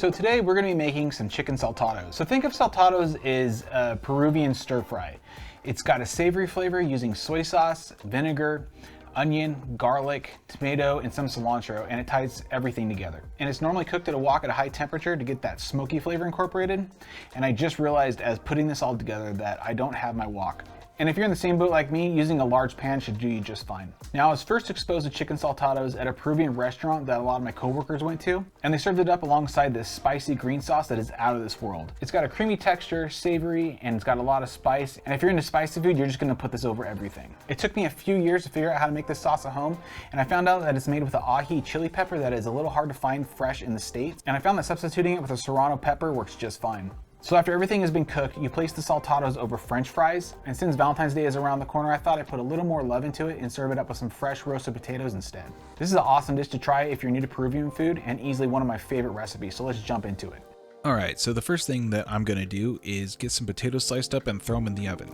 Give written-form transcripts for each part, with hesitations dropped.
So today we're going to be making some chicken saltados. So think of saltados as a Peruvian stir fry. It's got a savory flavor using soy sauce, vinegar, onion, garlic, tomato, and some cilantro, and it ties everything together. And it's normally cooked at a wok at a high temperature to get that smoky flavor incorporated. And I just realized as putting this all together that I don't have my wok. And if you're in the same boat like me, using a large pan should do you just fine. Now, I was first exposed to chicken saltados at a Peruvian restaurant that a lot of my coworkers went to, and they served it up alongside this spicy green sauce that is out of this world. It's got a creamy texture, savory, and it's got a lot of spice. And if you're into spicy food, you're just gonna put this over everything. It took me a few years to figure out how to make this sauce at home, and I found out that it's made with an ají chili pepper that is a little hard to find fresh in the States. And I found that substituting it with a serrano pepper works just fine. So after everything has been cooked, you place the saltados over French fries. And since Valentine's Day is around the corner, I thought I'd put a little more love into it and serve it up with some fresh roasted potatoes instead. This is an awesome dish to try if you're new to Peruvian food and easily one of my favorite recipes, so let's jump into it. Alright, so the first thing that I'm going to do is get some potatoes sliced up and throw them in the oven.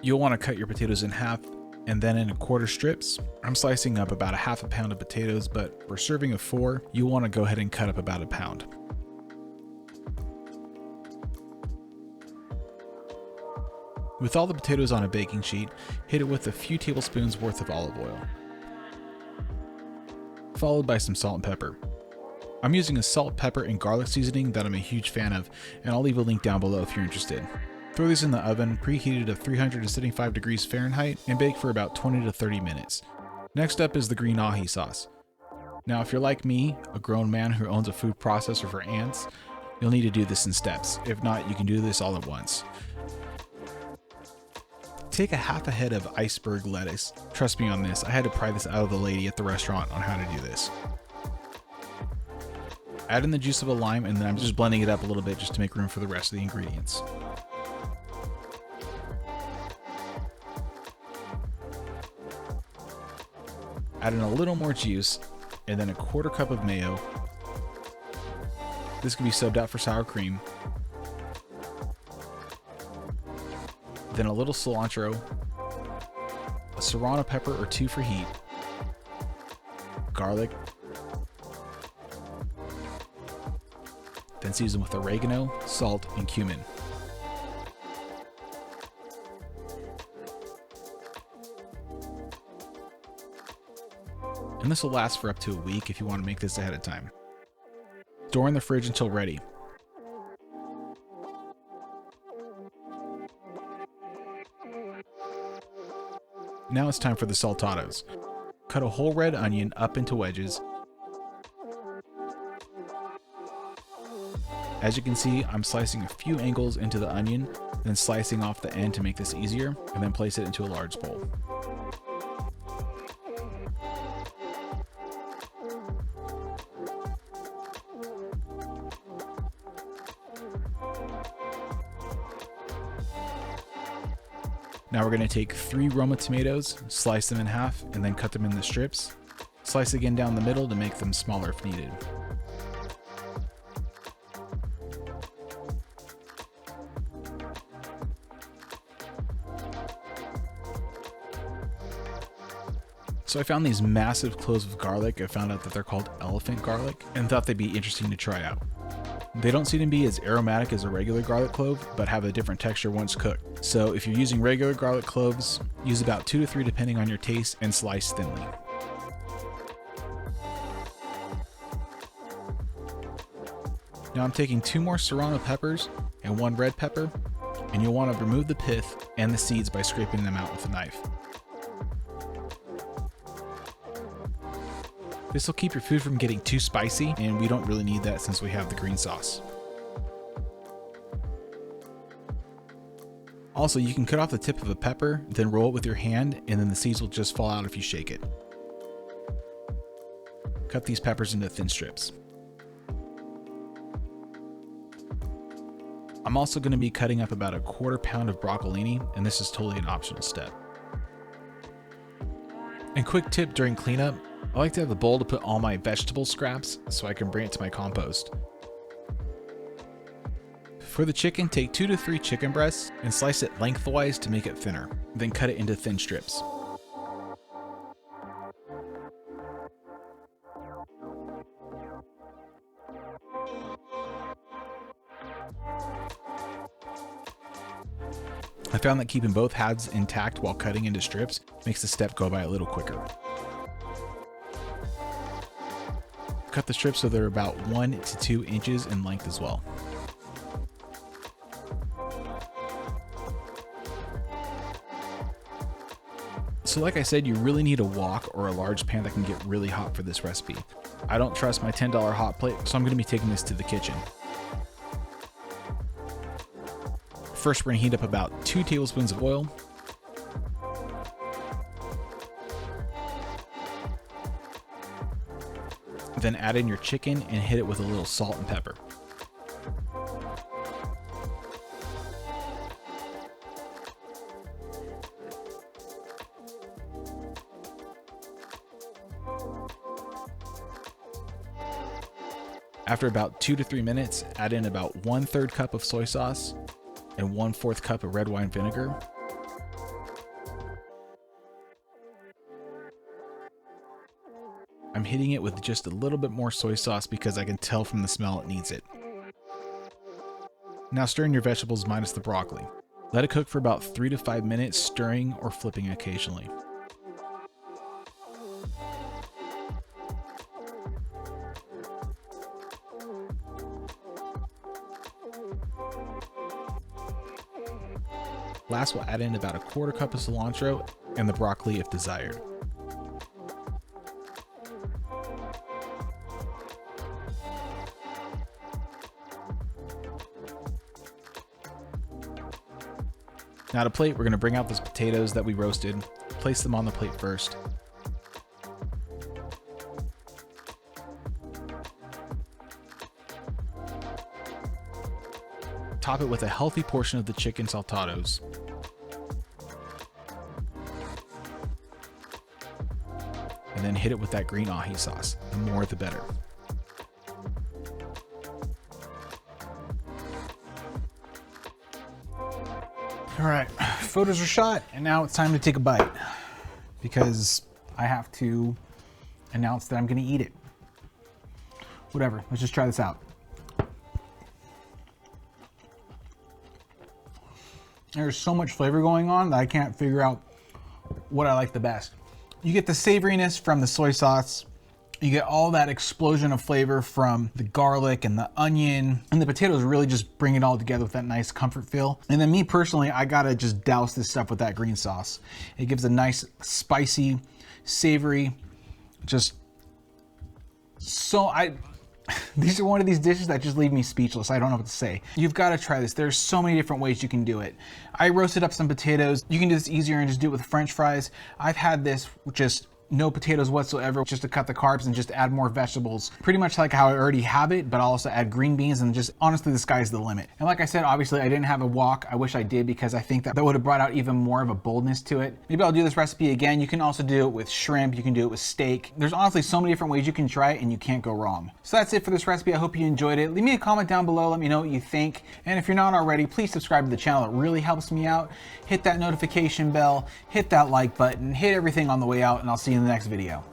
You'll want to cut your potatoes in half and then in 1/4 strips. I'm slicing up about a ½ pound of potatoes, but for serving of 4, you'll want to go ahead and cut up about 1 pound. With all the potatoes on a baking sheet, hit it with a few tablespoons worth of olive oil, followed by some salt and pepper. I'm using a salt, pepper, and garlic seasoning that I'm a huge fan of, and I'll leave a link down below if you're interested. Throw these in the oven, preheated to 375 degrees Fahrenheit, and bake for about 20 to 30 minutes. Next up is the green ají sauce. Now if you're like me, a grown man who owns a food processor for ants, you'll need to do this in steps. If not, you can do this all at once. Take a ½ head of iceberg lettuce. Trust me on this, I had to pry this out of the lady at the restaurant on how to do this. Add in the juice of a lime, and then I'm just blending it up a little bit just to make room for the rest of the ingredients. Add in a little more juice, and then a 1/4 cup of mayo. This can be subbed out for sour cream. Then a little cilantro, a serrano pepper or 2 for heat, garlic, then season with oregano, salt, and cumin. And this will last for up to a week if you want to make this ahead of time. Store in the fridge until ready. Now it's time for the saltados. Cut a whole red onion up into wedges. As you can see, I'm slicing a few angles into the onion, then slicing off the end to make this easier, and then place it into a large bowl. Now we're going to take 3 Roma tomatoes, slice them in half, and then cut them into strips. Slice again down the middle to make them smaller if needed. So I found these massive cloves of garlic. I found out that they're called elephant garlic and thought they'd be interesting to try out. They don't seem to be as aromatic as a regular garlic clove, but have a different texture once cooked. So if you're using regular garlic cloves, use about 2 to 3 depending on your taste and slice thinly. Now I'm taking 2 more serrano peppers and 1 red pepper, and you'll want to remove the pith and the seeds by scraping them out with a knife. This will keep your food from getting too spicy, and we don't really need that since we have the green sauce. Also, you can cut off the tip of a pepper, then roll it with your hand, and then the seeds will just fall out if you shake it. Cut these peppers into thin strips. I'm also going to be cutting up about a 1/4 pound of broccolini, and this is totally an optional step. And quick tip during cleanup, I like to have a bowl to put all my vegetable scraps so I can bring it to my compost. For the chicken, take 2 to 3 chicken breasts and slice it lengthwise to make it thinner, then cut it into thin strips. I found that keeping both halves intact while cutting into strips makes the step go by a little quicker. Cut the strips so they're about 1 to 2 inches in length as well. So like I said, you really need a wok or a large pan that can get really hot for this recipe. I don't trust my $10 hot plate, so I'm going to be taking this to the kitchen. First, we're going to heat up about 2 tablespoons of oil. Then add in your chicken and hit it with a little salt and pepper. After about 2 to 3 minutes, add in about 1/3 cup of soy sauce and 1/4 cup of red wine vinegar. I'm hitting it with just a little bit more soy sauce because I can tell from the smell it needs it. Now stir in your vegetables minus the broccoli. Let it cook for about 3 to 5 minutes, stirring or flipping occasionally. Last, we'll add in about 1/4 cup of cilantro and the broccoli if desired. Now to plate, we're going to bring out those potatoes that we roasted, place them on the plate first. Top it with a healthy portion of the chicken saltados. And then hit it with that green ahi sauce. The more the better. All right, photos are shot, and now it's time to take a bite because I have to announce that I'm gonna eat it. Whatever, let's just try this out. There's so much flavor going on that I can't figure out what I like the best. You get the savoriness from the soy sauce. You get all that explosion of flavor from the garlic and the onion, and the potatoes really just bring it all together with that nice comfort feel. And then me personally, I gotta just douse this stuff with that green sauce. It gives a nice spicy, savory, just so these are one of these dishes that just leave me speechless. I don't know what to say. You've got to try this. There's so many different ways you can do it. I roasted up some potatoes. You can do this easier and just do it with French fries. I've had this with just no potatoes whatsoever, just to cut the carbs and just add more vegetables. Pretty much like how I already have it, but I'll also add green beans, and just honestly, the sky's the limit. And like I said, obviously I didn't have a wok. I wish I did, because I think that would have brought out even more of a boldness to it. Maybe I'll do this recipe again. You can also do it with shrimp. You can do it with steak. There's honestly so many different ways you can try it, and you can't go wrong. So that's it for this recipe. I hope you enjoyed it. Leave me a comment down below. Let me know what you think. And if you're not already, please subscribe to the channel. It really helps me out. Hit that notification bell, hit that like button, hit everything on the way out, and I'll see you in the next video.